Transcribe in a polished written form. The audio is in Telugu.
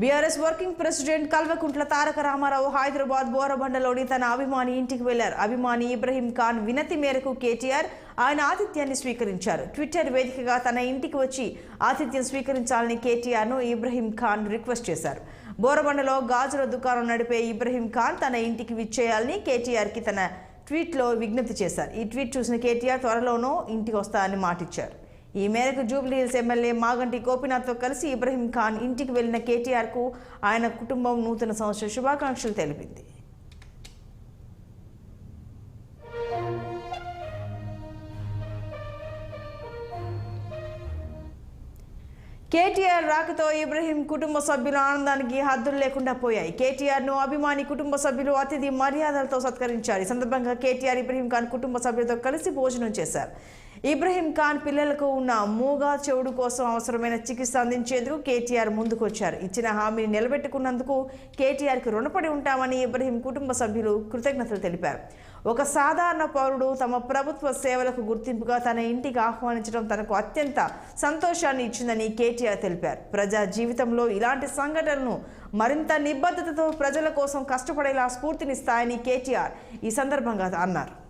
BRS working president Kalvakuntla Taraka Ramarao Hyderabad బోరబండలోని తన అభిమాని ఇంటికి వెళ్లారు. అభిమాని ఇబ్రహీం ఖాన్ వినతి మేరకు కేటీఆర్ ఆయన ఆతిథ్యాన్ని స్వీకరించారు. ట్విట్టర్ వేదికగా తన ఇంటికి వచ్చి ఆతిథ్యం స్వీకరించాలని కేటీఆర్ను ఇబ్రహీం ఖాన్ రిక్వెస్ట్ చేశారు. బోరబండలో గాజుల దుకాణం నడిపే ఇబ్రహీం ఖాన్ తన ఇంటికి విచ్చేయాలని కేటీఆర్కి తన ట్వీట్లో విజ్ఞప్తి చేశారు. ఈ ట్వీట్ చూసిన కేటీఆర్ త్వరలోనూ ఇంటికి వస్తారని మాటిచ్చారు. ఈ మేరకు జూబ్లీహిల్స్ ఎమ్మెల్యే మాగంటి గోపీనాథ్తో కలిసి ఇబ్రహీం ఖాన్ ఇంటికి వెళ్లిన కేటీఆర్కు ఆయన కుటుంబం నూతన సంవత్సర శుభాకాంక్షలు తెలిపింది. కేటీఆర్ రాకతో ఇబ్రహీం కుటుంబ సభ్యుల ఆనందానికి హద్దులు లేకుండా పోయాయి. కేటీఆర్ను అభిమాని కుటుంబ సభ్యులు అతిథి మర్యాదలతో సత్కరించారు. ఈ సందర్భంగా కేటీఆర్ ఇబ్రహీం ఖాన్ కుటుంబ సభ్యులతో కలిసి భోజనం చేశారు. ఇబ్రహీం ఖాన్ పిల్లలకు ఉన్న మూగా చెవుడు కోసం అవసరమైన చికిత్స అందించేందుకు కేటీఆర్ ముందుకు వచ్చారు. ఇచ్చిన హామీని నిలబెట్టుకున్నందుకు కేటీఆర్కి రుణపడి ఉంటామని ఇబ్రహీం కుటుంబ సభ్యులు కృతజ్ఞతలు తెలిపారు. ఒక సాధారణ పౌరుడు తమ ప్రభుత్వ సేవలకు గుర్తింపుగా తన ఇంటికి ఆహ్వానించడం తనకు అత్యంత సంతోషాన్ని ఇచ్చిందని కేటీఆర్ తెలిపారు. ప్రజా జీవితంలో ఇలాంటి సంఘటనలను మరింత నిబద్ధతతో ప్రజల కోసం కష్టపడేలా స్ఫూర్తినిస్తాయని కేటీఆర్ ఈ సందర్భంగా అన్నారు.